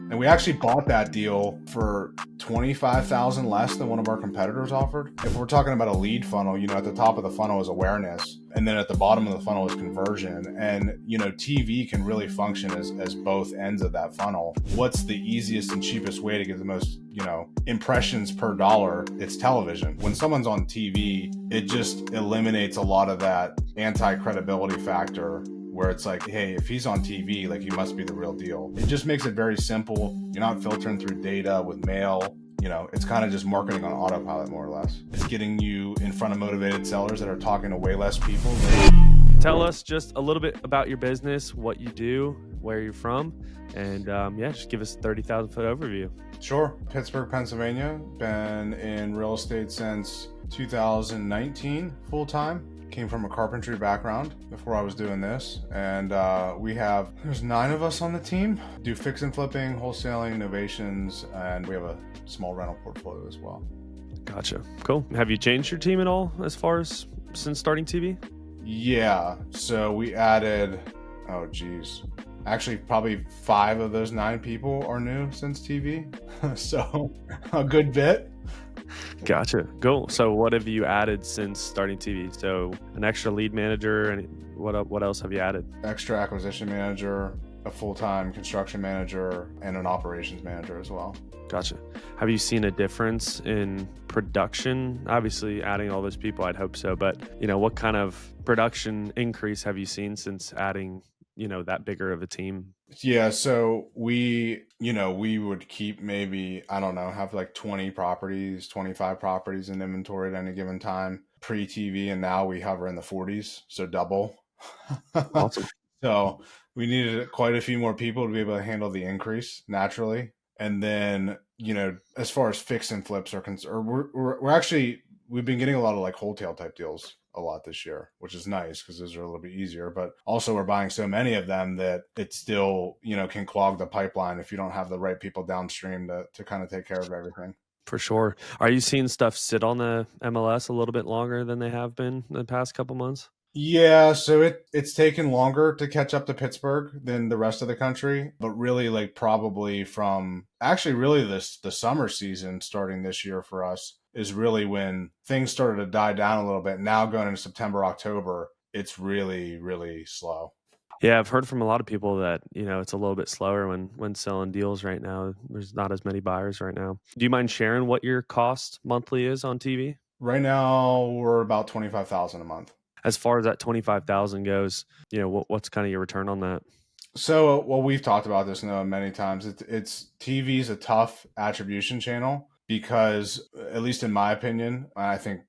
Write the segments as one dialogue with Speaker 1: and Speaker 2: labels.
Speaker 1: And we actually bought that deal for 25,000 less than one of our competitors offered. If we're talking about a lead funnel, at the top of the funnel is awareness, and then at the bottom of the funnel is conversion. And TV can really function as both ends of that funnel. What's the easiest and cheapest way to get the most impressions per dollar? It's television. When someone's on TV, it just eliminates a lot of that anti-credibility factor, where it's like, hey, if he's on TV, like, he must be the real deal. It just makes it very simple. You're not filtering through data with mail. It's kind of just marketing on autopilot, more or less. It's getting you in front of motivated sellers that are talking to way less people.
Speaker 2: Tell us just a little bit about your business, what you do, where you're from, and just give us a 30,000 foot overview.
Speaker 1: Sure. Pittsburgh, Pennsylvania. Been in real estate since 2019, full time. Came from a carpentry background before I was doing this. And there's 9 of us on the team. Do fix and flipping, wholesaling, novations, and we have a small rental portfolio as well.
Speaker 2: Gotcha. Cool. Have you changed your team at all as far as since starting TV?
Speaker 1: Yeah. So we added, actually probably 5 of those 9 people are new since TV. So a good bit.
Speaker 2: Gotcha. Cool. So what have you added since starting TV? So an extra lead manager, and what else have you added?
Speaker 1: Extra acquisition manager, a full-time construction manager, and an operations manager as well.
Speaker 2: Gotcha. Have you seen a difference in production? Obviously, adding all those people, I'd hope so. But, what kind of production increase have you seen since adding, that bigger of a team?
Speaker 1: Yeah. So we would keep maybe, have like 20 properties, 25 properties in inventory at any given time pre-TV. And now we hover in the 40s. So double.
Speaker 2: Awesome.
Speaker 1: So we needed quite a few more people to be able to handle the increase naturally. And then, as far as fix and flips are concerned, we've been getting a lot of like wholesale type deals a lot this year, which is nice because those are a little bit easier. But also we're buying so many of them that it still, can clog the pipeline if you don't have the right people downstream to kind of take care of everything.
Speaker 2: For sure. Are you seeing stuff sit on the MLS a little bit longer than they have been in the past couple months?
Speaker 1: Yeah, so it's taken longer to catch up to Pittsburgh than the rest of the country, but really like probably from actually really the summer season starting this year for us is really when things started to die down a little bit. Now going into September, October, it's really, really slow.
Speaker 2: Yeah, I've heard from a lot of people that, it's a little bit slower when selling deals right now. There's not as many buyers right now. Do you mind sharing what your cost monthly is on TV?
Speaker 1: Right now, we're about $25,000 a month.
Speaker 2: As far as that 25,000 goes, what's kind of your return on that?
Speaker 1: So, well, we've talked about this many times. It's TV's a tough attribution channel because, at least in my opinion, I think,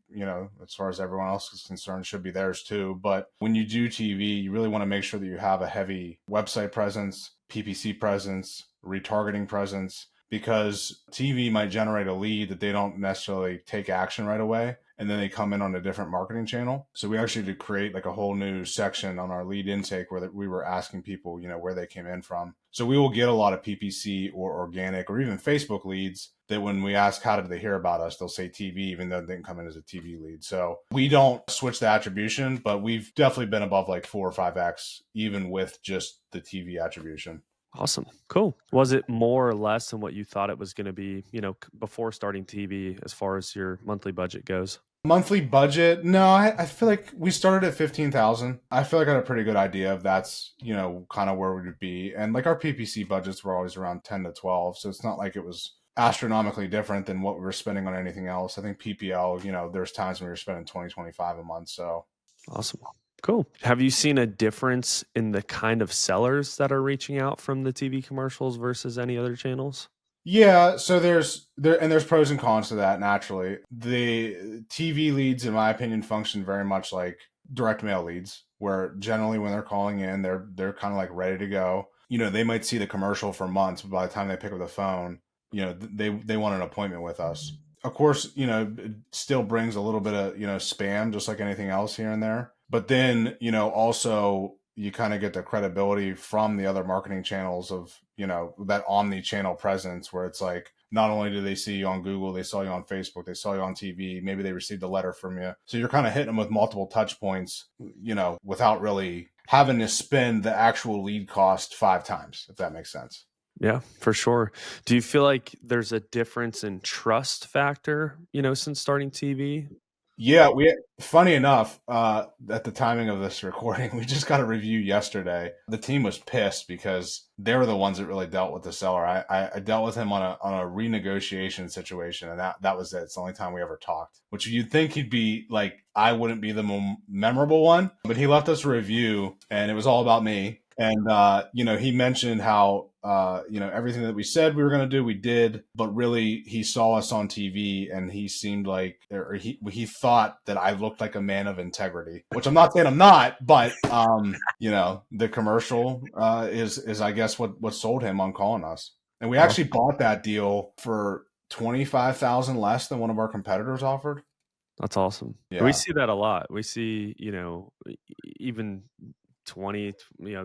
Speaker 1: as far as everyone else is concerned, should be theirs too. But when you do TV, you really want to make sure that you have a heavy website presence, PPC presence, retargeting presence, because TV might generate a lead that they don't necessarily take action right away. And then they come in on a different marketing channel. So we actually did create like a whole new section on our lead intake where we were asking people, where they came in from. So we will get a lot of PPC or organic or even Facebook leads that when we ask how did they hear about us, they'll say TV, even though they didn't come in as a TV lead. So we don't switch the attribution, but we've definitely been above like 4 or 5x, even with just the TV attribution.
Speaker 2: Awesome. Cool. Was it more or less than what you thought it was going to be, before starting TV as far as your monthly budget goes?
Speaker 1: Monthly budget? No, I feel like we started at 15,000. I feel like I had a pretty good idea of that's, kind of where we would be. And like our PPC budgets were always around 10 to 12. So it's not like it was astronomically different than what we were spending on anything else. I think PPL, there's times when we were spending 20, 25 a month. So
Speaker 2: awesome. Cool. Have you seen a difference in the kind of sellers that are reaching out from the TV commercials versus any other channels?
Speaker 1: Yeah, so there's pros and cons to that naturally. The TV leads, in my opinion, function very much like direct mail leads, where generally when they're calling in, they're kind of like ready to go. They might see the commercial for months, but by the time they pick up the phone, they want an appointment with us. Of course, it still brings a little bit of, spam, just like anything else here and there. But then, also you kind of get the credibility from the other marketing channels of, that omni-channel presence where it's like, not only do they see you on Google, they saw you on Facebook, they saw you on TV, maybe they received a letter from you. So you're kind of hitting them with multiple touch points, without really having to spend the actual lead cost 5 times, if that makes sense.
Speaker 2: Yeah, for sure. Do you feel like there's a difference in trust factor, since starting TV?
Speaker 1: Yeah, we funny enough, at the timing of this recording, we just got a review yesterday. The team was pissed because they were the ones that really dealt with the seller. I dealt with him on a renegotiation situation, and that was it. It's the only time we ever talked. Which you'd think he'd be like, I wouldn't be the memorable one, but he left us a review, and it was all about me. And he mentioned how everything that we said we were going to do, we did, but really he saw us on TV and he seemed like, or he thought that I looked like a man of integrity, which I'm not saying I'm not, but the commercial is I guess what sold him on calling us, and we actually bought that deal for 25,000 less than one of our competitors offered.
Speaker 2: That's awesome. We
Speaker 1: Yeah.
Speaker 2: see that a lot. We see, even 20,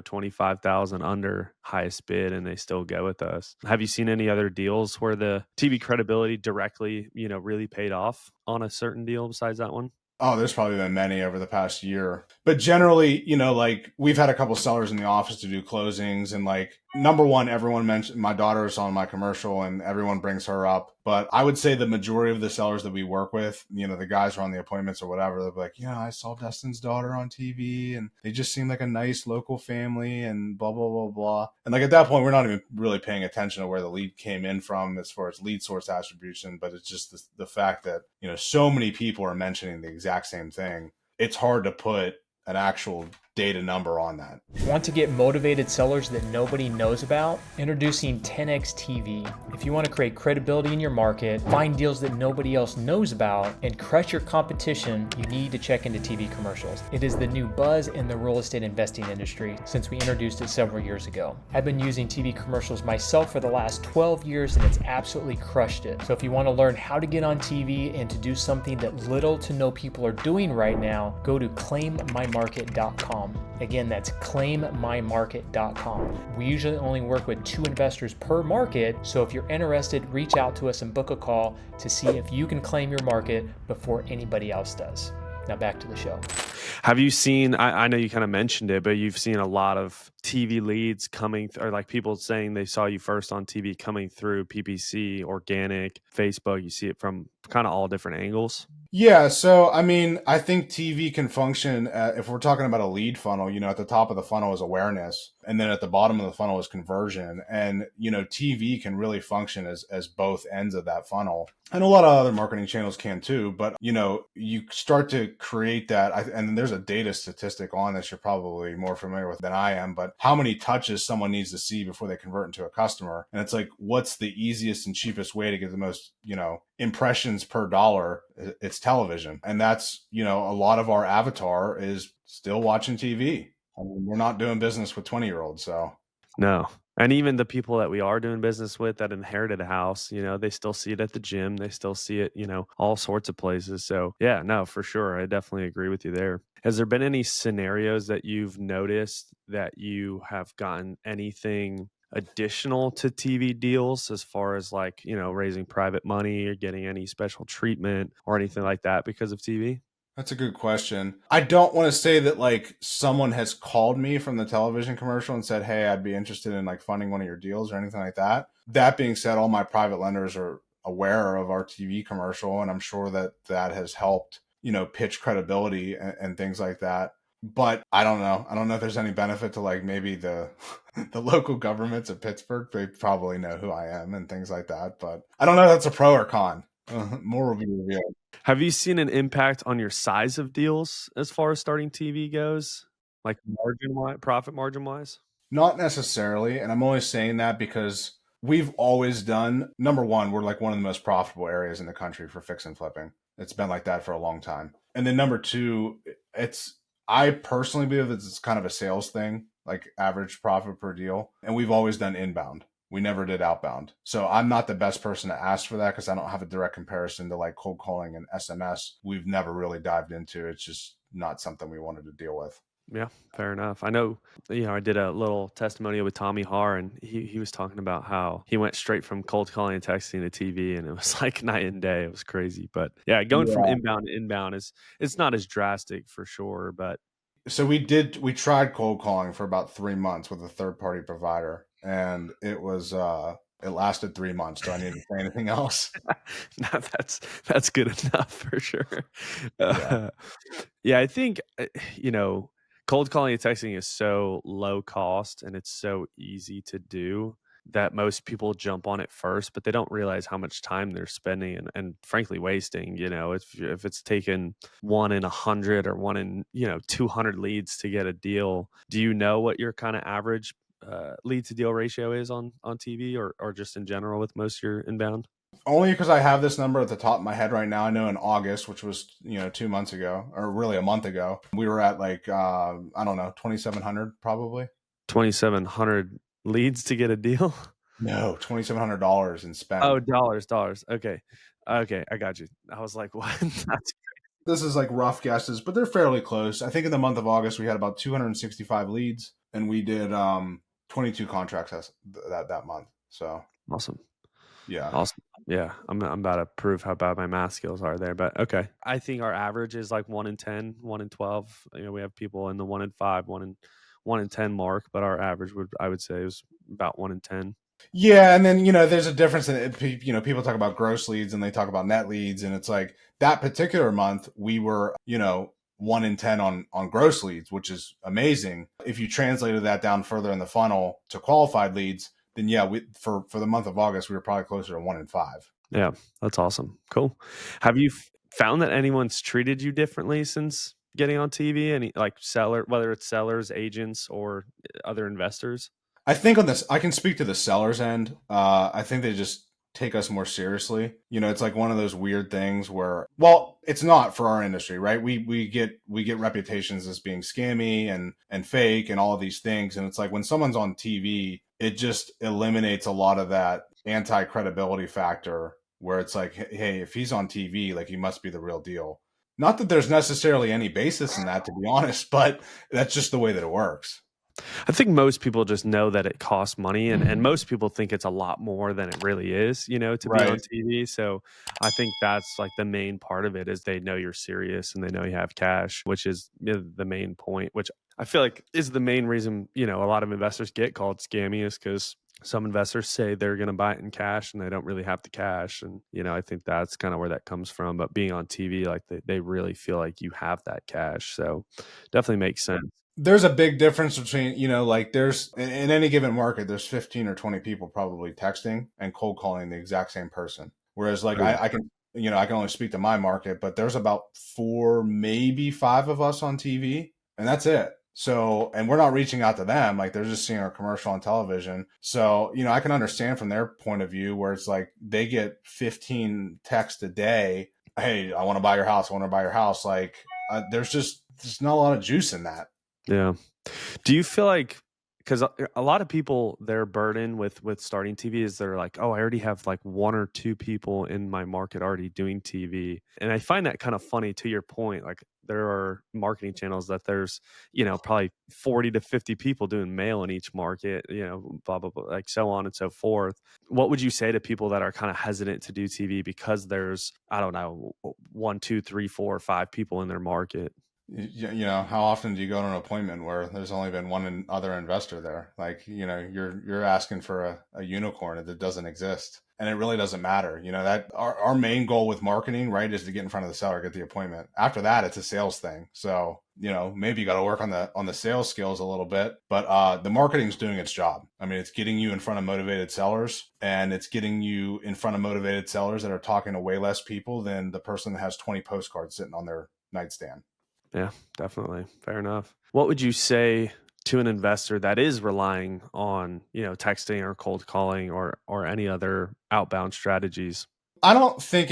Speaker 2: 25,000 under highest bid and they still go with us. Have you seen any other deals where the TV credibility directly, really paid off on a certain deal besides that one?
Speaker 1: Oh, there's probably been many over the past year. But generally, like we've had a couple sellers in the office to do closings, and like number one, everyone mentioned my daughter's on my commercial and everyone brings her up. But I would say the majority of the sellers that we work with, the guys are on the appointments or whatever, they'll be like, I saw Dustin's daughter on TV and they just seem like a nice local family and blah, blah, blah, blah. And like at that point, we're not even really paying attention to where the lead came in from as far as lead source attribution, but it's just the fact that, so many people are mentioning the exact same thing. It's hard to put an actual data number on that.
Speaker 3: Want to get motivated sellers that nobody knows about? Introducing 10x TV. If you want to create credibility in your market, find deals that nobody else knows about, and crush your competition, you need to check into TV commercials. It is the new buzz in the real estate investing industry since we introduced it several years ago. I've been using TV commercials myself for the last 12 years and it's absolutely crushed it. So if you want to learn how to get on TV and to do something that little to no people are doing right now, go to claimmymarket.com. Again, that's claimmymarket.com. We usually only work with 2 investors per market, so if you're interested, reach out to us and book a call to see if you can claim your market before anybody else does. Now back to the show.
Speaker 2: Have you seen, I know you kind of mentioned it, but you've seen a lot of TV leads coming, or like people saying they saw you first on TV coming through PPC, organic, Facebook. You see it from kind of all different angles.
Speaker 1: Yeah, so I mean, I think TV can function if we're talking about a lead funnel, at the top of the funnel is awareness, and then at the bottom of the funnel is conversion. And, TV can really function as both ends of that funnel. And a lot of other marketing channels can too, but, you start to create that. And there's a data statistic on this you're probably more familiar with than I am, but how many touches someone needs to see before they convert into a customer. And it's like, what's the easiest and cheapest way to get the most, impressions per dollar? It's television. And that's, a lot of our avatar is still watching TV. I mean, we're not doing business with 20-year-olds. So
Speaker 2: No. And even the people that we are doing business with that inherited a house, they still see it at the gym. They still see it, all sorts of places. So yeah, no, for sure. I definitely agree with you there. Has there been any scenarios that you've noticed that you have gotten anything additional to TV deals as far as like, raising private money or getting any special treatment or anything like that because of TV?
Speaker 1: that's a good question. I don't want to say that like someone has called me from the television commercial and said, "Hey, I'd be interested in like funding one of your deals" or anything like that. That being said, all my private lenders are aware of our TV commercial, and I'm sure that has helped, pitch credibility and things like that. But I don't know. I don't know if there's any benefit to like maybe the the local governments of Pittsburgh. They probably know who I am and things like that. But I don't know if that's a pro or con. More will be revealed.
Speaker 2: Have you seen an impact on your size of deals as far as starting TV goes? Like margin wise, profit margin wise?
Speaker 1: Not necessarily. And I'm only saying that because we've always done, number one, we're like one of the most profitable areas in the country for fix and flipping. It's been like that for a long time. And then number two, I personally believe it's kind of a sales thing, like average profit per deal. And we've always done inbound. We never did outbound. So I'm not the best person to ask for that because I don't have a direct comparison to like cold calling and SMS. We've never really dived into. It's just not something we wanted to deal with.
Speaker 2: Yeah, fair enough. I know, I did a little testimonial with Tommy Har, and he was talking about how he went straight from cold calling and texting to TV, and it was like night and day. It was crazy. But yeah, going from
Speaker 1: Yeah.
Speaker 2: inbound to inbound it's not as drastic for sure. But
Speaker 1: So we tried cold calling for about 3 months with a third party provider. and it lasted 3 months. Do I need to say anything else?
Speaker 2: No, that's good enough for sure.
Speaker 1: Yeah.
Speaker 2: Uh, yeah, I think cold calling and texting is so low cost and it's so easy to do that most people jump on it first, but they don't realize how much time they're spending and frankly wasting. If it's taken 1 in 100 or 1 in 200 leads to get a deal, do you know what your kind of average lead to deal ratio is on TV or just in general with most of your inbound?
Speaker 1: Only because I have this number at the top of my head right now. I know in August, which was 2 months ago, or really a month ago, we were at like I don't know, 2,700 probably.
Speaker 2: 2,700 leads to get a deal?
Speaker 1: No, $2,700 in
Speaker 2: Oh,
Speaker 1: spend.
Speaker 2: dollars. Okay. Okay, I got you. I was like, "What?" That's
Speaker 1: This is like rough guesses, but they're fairly close. I think in the month of August we had about 265 leads, and we did 22 contracts that month. So
Speaker 2: awesome.
Speaker 1: yeah,
Speaker 2: Awesome. Yeah, I'm about to prove how bad my math skills are there, but okay. I think our average is like 1 in 10, 1 in 12. We have people in the 1 in 5, 1 in 10 mark, but our average I would say is about 1 in 10.
Speaker 1: yeah, and then there's a difference in it. People talk about gross leads and they talk about net leads, and it's like that particular month we were 1 in 10 on gross leads, which is amazing. If you translated that down further in the funnel to qualified leads, then yeah, we for the month of August we were probably closer to 1 in 5.
Speaker 2: Yeah, that's awesome. Cool. Have you found that anyone's treated you differently since getting on TV? Any like whether it's sellers, agents, or other investors?
Speaker 1: I think on this, I can speak to the seller's end. I think they just take us more seriously. It's like one of those weird things where, well, it's not for our industry, right? We get reputations as being scammy and fake and all of these things, and it's like when someone's on TV, it just eliminates a lot of that anti-credibility factor where it's like, hey, if he's on TV, like he must be the real deal. Not that there's necessarily any basis in that, to be honest, but that's just the way that it works.
Speaker 2: I think most people just know that it costs money and most people think it's a lot more than it really is, to be on
Speaker 1: Right.
Speaker 2: TV. So I think that's like the main part of it is they know you're serious and they know you have cash, which is the main point, which I feel like is the main reason, a lot of investors get called scammy is because some investors say they're going to buy it in cash and they don't really have the cash. And, I think that's kind of where that comes from. But being on TV, like they really feel like you have that cash. So definitely makes sense.
Speaker 1: There's a big difference between, like there's in any given market, there's 15 or 20 people probably texting and cold calling the exact same person. Whereas like I can, I can only speak to my market, but there's about 4, maybe 5 of us on TV and that's it. So, and we're not reaching out to them. Like they're just seeing our commercial on television. So, I can understand from their point of view where it's like they get 15 texts a day. Hey, I want to buy your house. I want to buy your house. Like there's not a lot of juice in that.
Speaker 2: Yeah. Do you feel like because a lot of people their burden with starting TV is they're like, oh, I already have like 1 or 2 people in my market already doing TV, and I find that kind of funny. To your point, like there are marketing channels that there's probably 40 to 50 people doing mail in each market, blah blah blah, like so on and so forth. What would you say to people that are kind of hesitant to do TV because there's I don't know 1, 2, 3, 4, 5 people in their market?
Speaker 1: How often do you go to an appointment where there's only been one other investor there? Like, you're asking for a unicorn that doesn't exist, and it really doesn't matter. That our main goal with marketing, right, is to get in front of the seller, get the appointment. After that, it's a sales thing. So, maybe you got to work on the sales skills a little bit, but the marketing's doing its job. I mean, it's getting you in front of motivated sellers, and it's getting you in front of motivated sellers that are talking to way less people than the person that has 20 postcards sitting on their nightstand.
Speaker 2: Yeah, definitely. Fair enough. What would you say to an investor that is relying on, texting or cold calling or any other outbound strategies?
Speaker 1: I don't think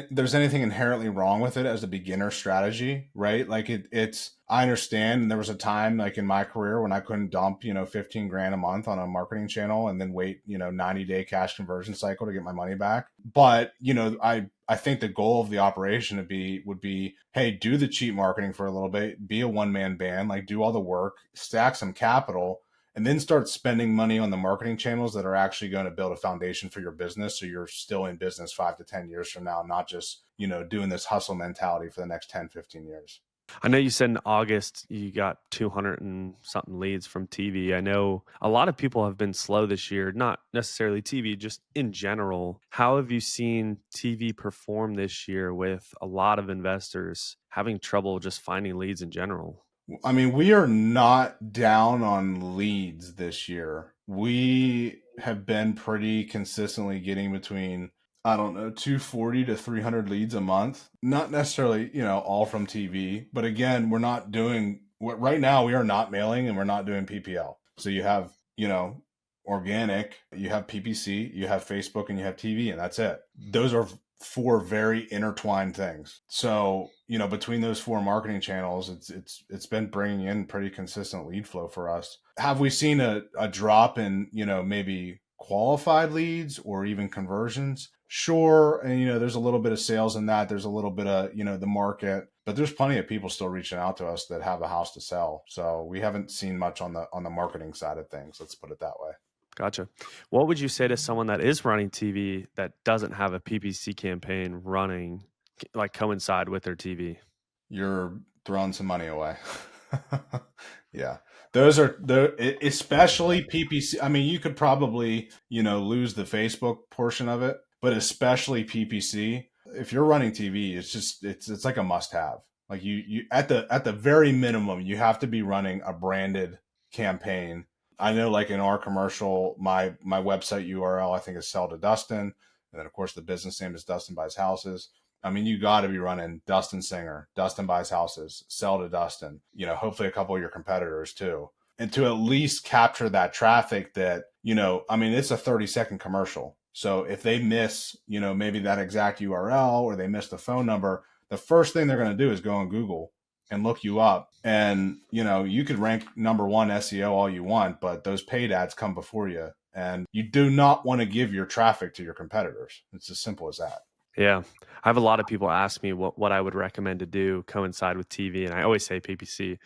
Speaker 1: there's anything inherently wrong with it as a beginner strategy, right? Like it's I understand. And there was a time like in my career when I couldn't dump 15 grand a month on a marketing channel and then wait 90-day cash conversion cycle to get my money back. But I think the goal of the operation would be, hey, do the cheap marketing for a little bit, be a one-man band, like do all the work, stack some capital, and then start spending money on the marketing channels that are actually going to build a foundation for your business. So you're still in business 5 to 10 years from now, not just, doing this hustle mentality for the next 10, 15 years.
Speaker 2: I know you said in August you got 200 and something leads from TV. I know a lot of people have been slow this year, not necessarily TV, just in general. How have you seen TV perform this year with a lot of investors having trouble just finding leads in general?
Speaker 1: I mean, we are not down on leads this year. We have been pretty consistently getting between, I don't know, 240 to 300 leads a month. Not necessarily, all from TV, but again, we're not doing right now, we are not mailing and we're not doing PPL. So you have, organic, you have PPC, you have Facebook, and you have TV, and that's it. Those are four very intertwined things. So, between those four marketing channels, it's been bringing in pretty consistent lead flow for us. Have we seen a drop in, maybe qualified leads or even conversions? Sure. And, there's a little bit of sales in that. There's a little bit of, the market, but there's plenty of people still reaching out to us that have a house to sell. So we haven't seen much on the marketing side of things. Let's put it that way.
Speaker 2: Gotcha. What would you say to someone that is running TV that doesn't have a PPC campaign running, like coincide with their TV?
Speaker 1: You're throwing some money away. Yeah. Those are especially PPC. I mean, you could probably, lose the Facebook portion of it, but especially PPC. If you're running TV, it's like a must have. Like you at the very minimum, you have to be running a branded campaign. I know, like in our commercial, my website URL I think is Sell to Dustin, and then of course the business name is Dustin Buys Houses. I mean, you got to be running Dustin Singer, Dustin Buys Houses, Sell to Dustin. Hopefully a couple of your competitors too, and to at least capture that traffic that I mean, it's a 30-second commercial. So if they miss, maybe that exact URL or they miss the phone number, the first thing they're going to do is go on Google and look you up. And, you could rank number one SEO all you want, but those paid ads come before you. And you do not want to give your traffic to your competitors. It's as simple as that.
Speaker 2: Yeah. I have a lot of people ask me what I would recommend to do coincide with TV. And I always say PPC.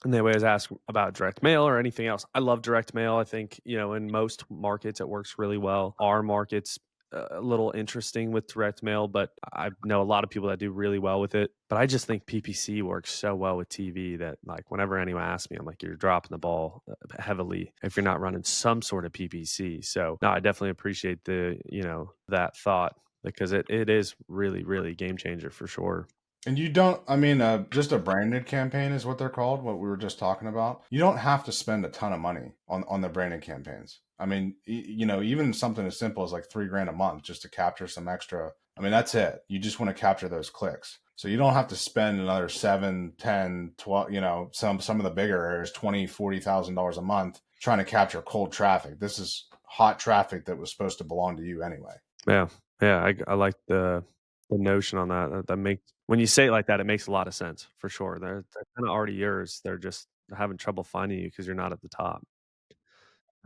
Speaker 2: And they always ask about direct mail or anything else. I love direct mail. I think, in most markets, it works really well. Our market's a little interesting with direct mail, but I know a lot of people that do really well with it. But I just think PPC works so well with TV that, like, whenever anyone asks me, I'm like, you're dropping the ball heavily if you're not running some sort of PPC. So no, I definitely appreciate that thought, because it is really, really game changer for sure.
Speaker 1: And you don't, I mean, just a branded campaign is what they're called, what we were just talking about. You don't have to spend a ton of money on the branded campaigns. I mean, even something as simple as like $3,000 a month just to capture some extra. I mean, that's it. You just want to capture those clicks. So you don't have to spend another 7, 10, 12, some of the bigger areas, $20,000, $40,000 a month trying to capture cold traffic. This is hot traffic that was supposed to belong to you anyway.
Speaker 2: Yeah. Yeah. I like the notion on that. That makes, when you say it like that, it makes a lot of sense for sure. They're kind of already yours. They're just having trouble finding you because you're not at the top.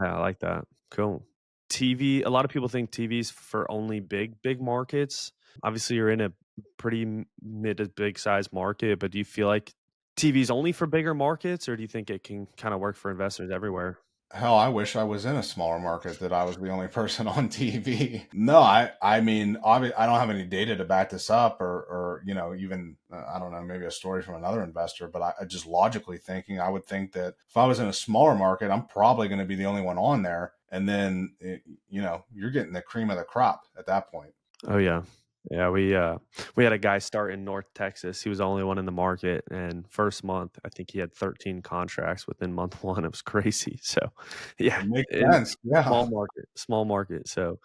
Speaker 2: Yeah, I like that. Cool. TV. A lot of people think TV's for only big markets. Obviously, you're in a pretty mid to big size market, but do you feel like TV's only for bigger markets, or do you think it can kind of work for investors everywhere?
Speaker 1: Hell, I wish I was in a smaller market that I was the only person on TV. No, I mean, obviously, I don't have any data to back this up, or even I don't know, maybe a story from another investor. But I just logically thinking, I would think that if I was in a smaller market, I'm probably going to be the only one on there, and then you're getting the cream of the crop at that point.
Speaker 2: Oh yeah. Yeah, we had a guy start in North Texas. He was the only one in the market, and first month, I think he had 13 contracts within month one. It was crazy. So, yeah,
Speaker 1: It makes
Speaker 2: in
Speaker 1: sense. Yeah.
Speaker 2: small market. So,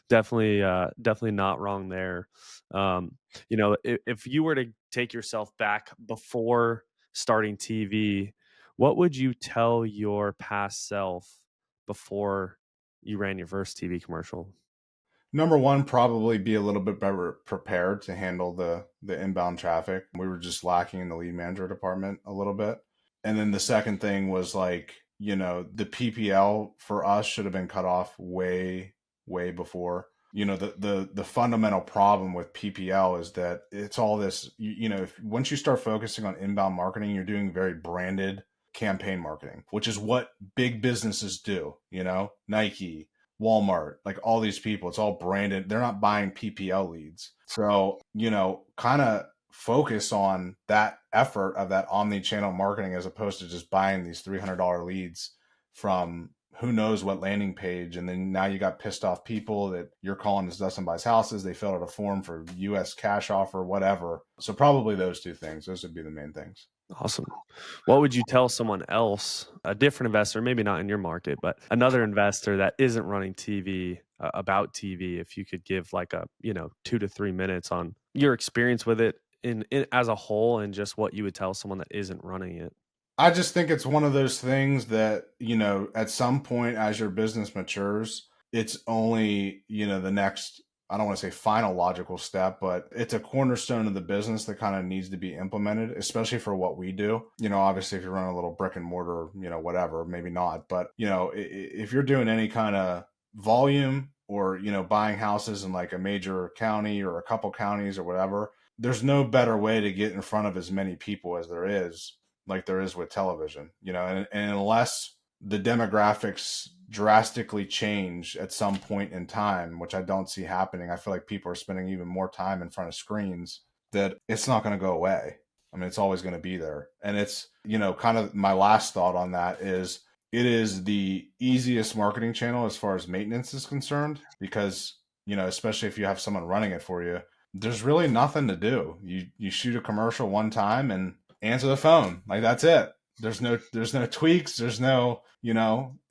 Speaker 2: definitely not wrong there. If you were to take yourself back before starting TV, what would you tell your past self before you ran your first TV commercial?
Speaker 1: Number one, probably be a little bit better prepared to handle the inbound traffic. We were just lacking in the lead manager department a little bit. And then the second thing was like, the PPL for us should have been cut off way, way before. The fundamental problem with PPL is that it's all this, once you start focusing on inbound marketing, you're doing very branded campaign marketing, which is what big businesses do, Nike, Walmart, like all these people, it's all branded. They're not buying PPL leads. So, kind of focus on that effort of that omni-channel marketing as opposed to just buying these $300 leads from who knows what landing page. And then now you got pissed off people that you're calling as Dustin Buys Houses. They filled out a form for US cash offer, whatever. So probably those two things. Those would be the main things.
Speaker 2: Awesome. What would you tell someone else, a different investor, maybe not in your market, but another investor that isn't running TV, about TV, if you could give like a, 2 to 3 minutes on your experience with it in as a whole and just what you would tell someone that isn't running it?
Speaker 1: I just think it's one of those things that, at some point as your business matures, it's only, the next, I don't want to say final logical step, but it's a cornerstone of the business that kind of needs to be implemented, especially for what we do. Obviously if you're running a little brick and mortar, whatever, maybe not. But, if you're doing any kind of volume or, buying houses in like a major county or a couple counties or whatever, there's no better way to get in front of as many people as there is, like there is with television, and unless the demographics drastically change at some point in time, which I don't see happening, I feel like people are spending even more time in front of screens, that it's not going to go away. I mean, it's always going to be there. And it's, kind of my last thought on that is it is the easiest marketing channel as far as maintenance is concerned, because, especially if you have someone running it for you, there's really nothing to do. You shoot a commercial one time and answer the phone. Like that's it. There's no tweaks. There's no,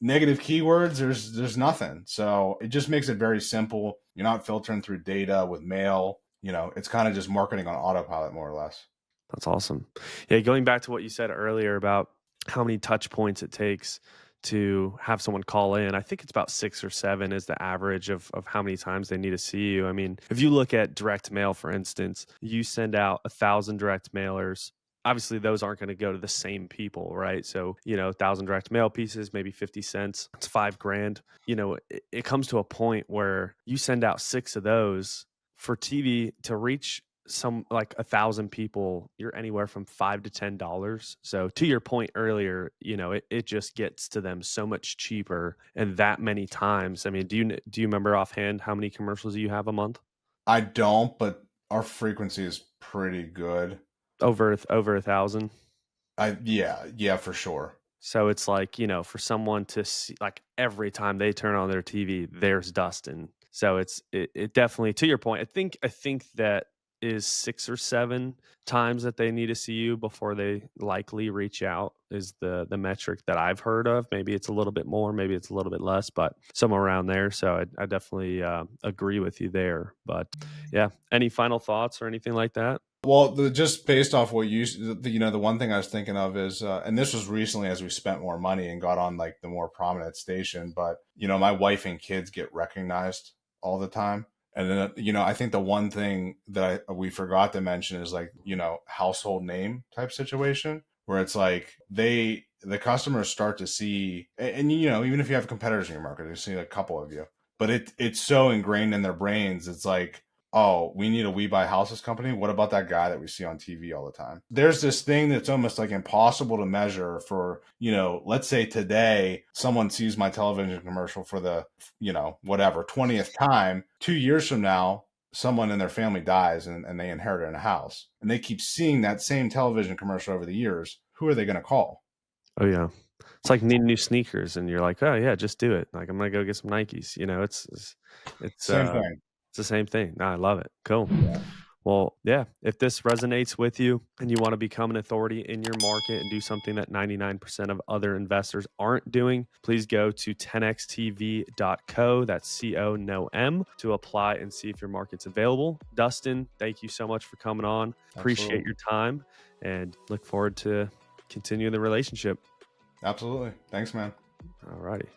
Speaker 1: negative keywords. There's nothing. So it just makes it very simple. You're not filtering through data with mail. It's kind of just marketing on autopilot, more or less.
Speaker 2: That's awesome. Yeah. Going back to what you said earlier about how many touch points it takes to have someone call in, I think it's about 6 or 7 is the average of how many times they need to see you. I mean, if you look at direct mail, for instance, you send out 1,000 direct mailers. Obviously, those aren't going to go to the same people, right? So, 1,000 direct mail pieces, maybe 50 cents, it's $5,000. It comes to a point where you send out 6 of those for TV to reach some like 1,000 people, you're anywhere from $5 to $10. So to your point earlier, it just gets to them so much cheaper and that many times. I mean, do you remember offhand how many commercials you have a month?
Speaker 1: I don't, but our frequency is pretty good.
Speaker 2: Over 1,000.
Speaker 1: Yeah, for sure.
Speaker 2: So it's like, for someone to see, like every time they turn on their TV, there's Dustin. So it definitely, to your point, I think that is 6 or 7 times that they need to see you before they likely reach out is the metric that I've heard of. Maybe it's a little bit more, maybe it's a little bit less, but somewhere around there. So I definitely agree with you there. But yeah, any final thoughts or anything like that?
Speaker 1: Well, just based off what the one thing I was thinking of is, and this was recently as we spent more money and got on like the more prominent station, but my wife and kids get recognized all the time. And then, I think the one thing that we forgot to mention is like, household name type situation where it's like the customers start to see, and even if you have competitors in your market, they see a couple of you, but it's so ingrained in their brains. It's like, oh, we need a We Buy Houses company. What about that guy that we see on TV all the time? There's this thing that's almost like impossible to measure for, let's say today someone sees my television commercial for the, whatever, 20th time. 2 years from now, someone in their family dies and they inherit it in a house. And they keep seeing that same television commercial over the years. Who are they going to call?
Speaker 2: Oh, yeah. It's like needing new sneakers and you're like, oh, yeah, just do it. Like, I'm going to go get some Nikes. It's
Speaker 1: Same thing.
Speaker 2: It's the same thing. No, I love it. Cool.
Speaker 1: Yeah.
Speaker 2: Well, yeah, if this resonates with you and you want to become an authority in your market and do something that 99% of other investors aren't doing, please go to 10xtv.co, that's CO, no M, to apply and see if your market's available. Dustin, thank you so much for coming on. Appreciate your time and look forward to continuing the relationship.
Speaker 1: Absolutely. Thanks, man.
Speaker 2: All righty.